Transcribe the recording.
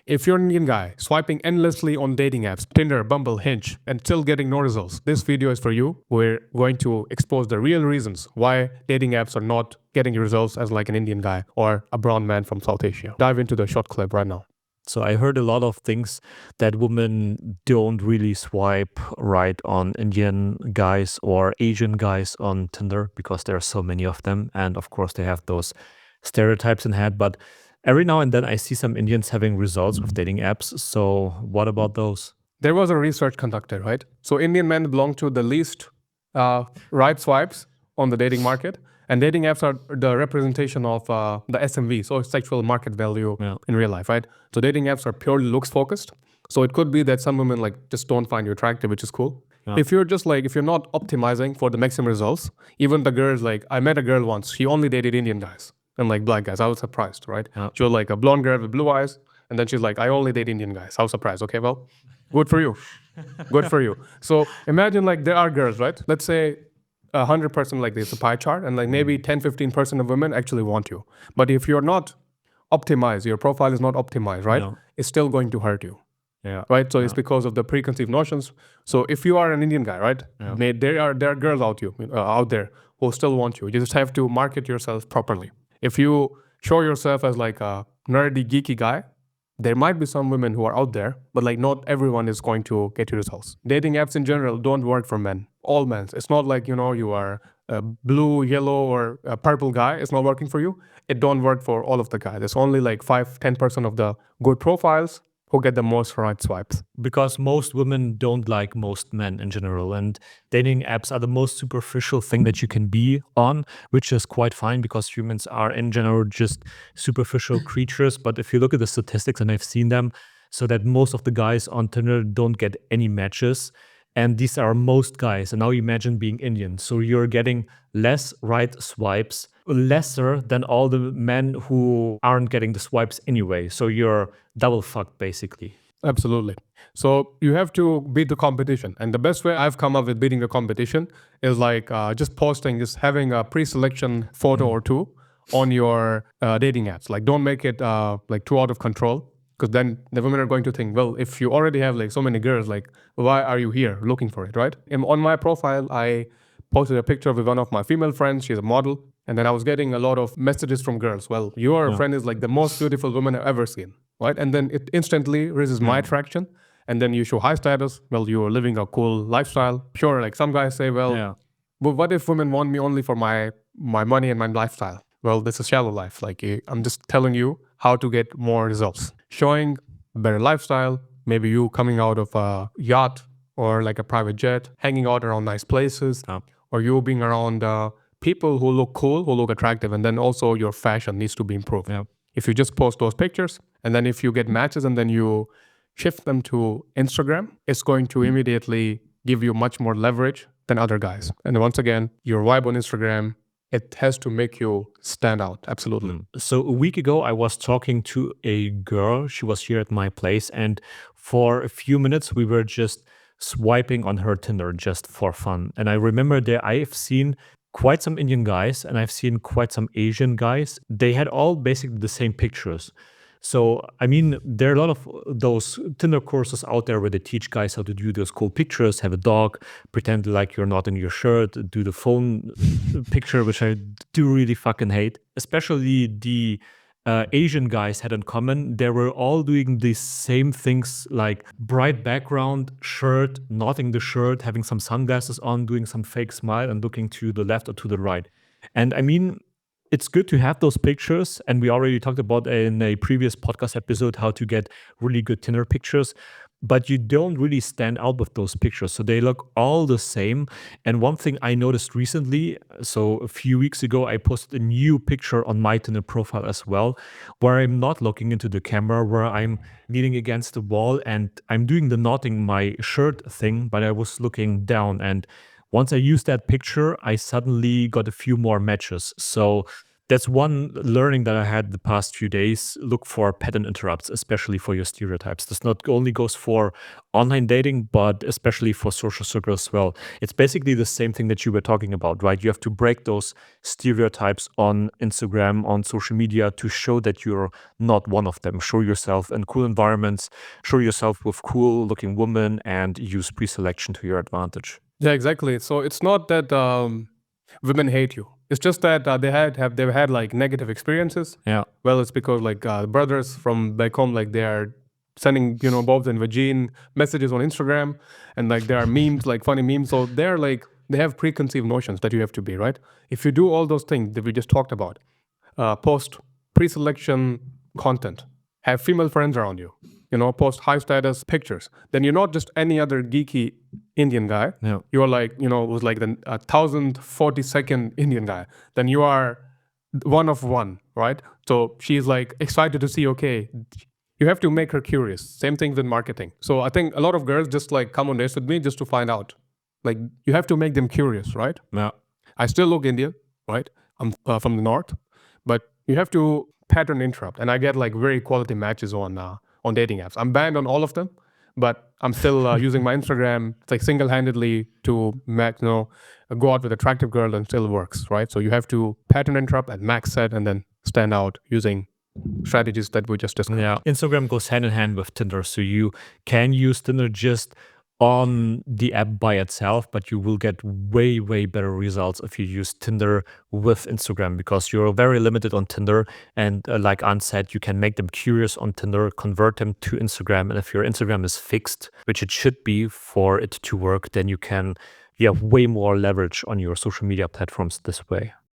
If you're an Indian guy swiping endlessly on dating apps, Tinder, Bumble, Hinge, and still getting no results, this video is for you. We're going to expose the real reasons why dating apps are not getting results as like an Indian guy or a brown man from South Asia. Dive into the short clip right now. So I heard a lot of things that women don't really swipe right on Indian guys or Asian guys on Tinder because there are so many of them. And of course, they have those stereotypes in head. But every now and then I see some Indians having results with dating apps. So what about those? There was a research conducted, right? So Indian men belong to the least right swipes on the dating market. And dating apps are the representation of the SMV, so sexual market value Yeah. in real life, right? So dating apps are purely looks focused. So it could be that some women like just don't find you attractive, which is cool. Yeah. If you're not optimizing for the maximum results, even the girls like I met a girl once, she only dated Indian guys and like black guys. I was surprised, right? Yeah. She was like a blonde girl with blue eyes, and then she's like, I only date Indian guys. I was surprised. Okay, well, good for you. Good for you. So imagine like there are girls, right? Let's say 100% like this, a pie chart, and like maybe 10-15% of women actually want you. But if you're not optimized, your profile is not optimized, right? Yeah. It's still going to hurt you, Yeah. right? So it's because of the preconceived notions. So if you are an Indian guy, right? There are girls out there who still want you. You just have to market yourself properly. If you show yourself as like a nerdy, geeky guy, there might be some women who are out there, but like not everyone is going to get you results. Dating apps in general don't work for men. All men. It's not like you are a blue, yellow, or a purple guy. It's not working for you. It don't work for all of the guys. There's only like 5-10% of the good profiles who get the most right swipes. Because most women don't like most men in general, and dating apps are the most superficial thing that you can be on, which is quite fine because humans are in general just superficial creatures. But if you look at the statistics, and I've seen them, so that most of the guys on Tinder don't get any matches, and these are most guys. And now imagine being Indian, so you're getting less right swipes, lesser than all the men who aren't getting the swipes anyway. So you're double fucked basically. Absolutely. So you have to beat the competition. And the best way I've come up with beating the competition is like just having a pre-selection photo or two on your dating apps. Like don't make it like too out of control, because then the women are going to think, well, if you already have like so many girls, like why are you here looking for it, right? And on my profile, I posted a picture with one of my female friends. She's a model. And then I was getting a lot of messages from girls. Well, your friend is like the most beautiful woman I've ever seen, right? And then it instantly raises my attraction. And then you show high status. Well, you're living a cool lifestyle. Sure, like some guys say, well, Yeah. but what if women want me only for my money and my lifestyle? Well, this is shallow life. Like I'm just telling you how to get more results. Showing a better lifestyle, maybe you coming out of a yacht or like a private jet, hanging out around nice places, or you being around people who look cool, who look attractive, and then also your fashion needs to be improved. Yeah. If you just post those pictures and then if you get matches and then you shift them to Instagram, it's going to immediately give you much more leverage than other guys. And once again, your vibe on Instagram, it has to make you stand out. Absolutely. So a week ago, I was talking to a girl. She was here at my place, and for a few minutes, we were just swiping on her Tinder just for fun. And I remember that I've seen quite some Indian guys and I've seen quite some Asian guys. They had all basically the same pictures. So, I mean, there are a lot of those Tinder courses out there where they teach guys how to do those cool pictures, have a dog, pretend like you're not in your shirt, do the phone picture, which I do really fucking hate. Especially the Asian guys had in common. They were all doing the same things, like bright background, shirt, knotting the shirt, having some sunglasses on, doing some fake smile, and looking to the left or to the right. And I mean, it's good to have those pictures. And we already talked about in a previous podcast episode how to get really good Tinder pictures. But you don't really stand out with those pictures. So they look all the same. And one thing I noticed recently, so a few weeks ago, I posted a new picture on my Tinder profile as well, where I'm not looking into the camera, where I'm leaning against the wall and I'm doing the knotting my shirt thing, but I was looking down. And once I used that picture, I suddenly got a few more matches. So That's one learning that I had the past few days. Look for pattern interrupts, especially for your stereotypes. This not only goes for online dating, but especially for social circles as well. It's basically the same thing that you were talking about, right? You have to break those stereotypes on Instagram, on social media to show that you're not one of them. Show yourself in cool environments, show yourself with cool looking women, and use pre selection to your advantage. Yeah, exactly. So it's not that women hate you. It's just that they've had like negative experiences. Yeah. Well, it's because like brothers from back home, like they are sending Bobs and Vagine messages on Instagram, and like there are memes, like funny memes. So they're like they have preconceived notions that you have to be right. If you do all those things that we just talked about, post pre-selection content, have female friends around you, post high status pictures, then you're not just any other geeky Indian guy. Yeah. You're like, was like the 1042nd Indian guy. Then you are one of one, right? So she's like excited to see, okay, you have to make her curious. Same thing with marketing. So I think a lot of girls just like come on dates with me just to find out. Like you have to make them curious, right? Yeah. I still look Indian, right? I'm from the north, but you have to pattern interrupt, and I get like very quality matches on dating apps. I'm banned on all of them, but I'm still using my Instagram like single handedly to go out with attractive girl and still works, right? So you have to pattern interrupt and max set, and then stand out using strategies that we just discussed. Yeah, Instagram goes hand in hand with Tinder. So you can use Tinder just on the app by itself, but you will get way, way better results if you use Tinder with Instagram because you're very limited on Tinder. And like Anne said, you can make them curious on Tinder, convert them to Instagram. And if your Instagram is fixed, which it should be for it to work, then you have way more leverage on your social media platforms this way.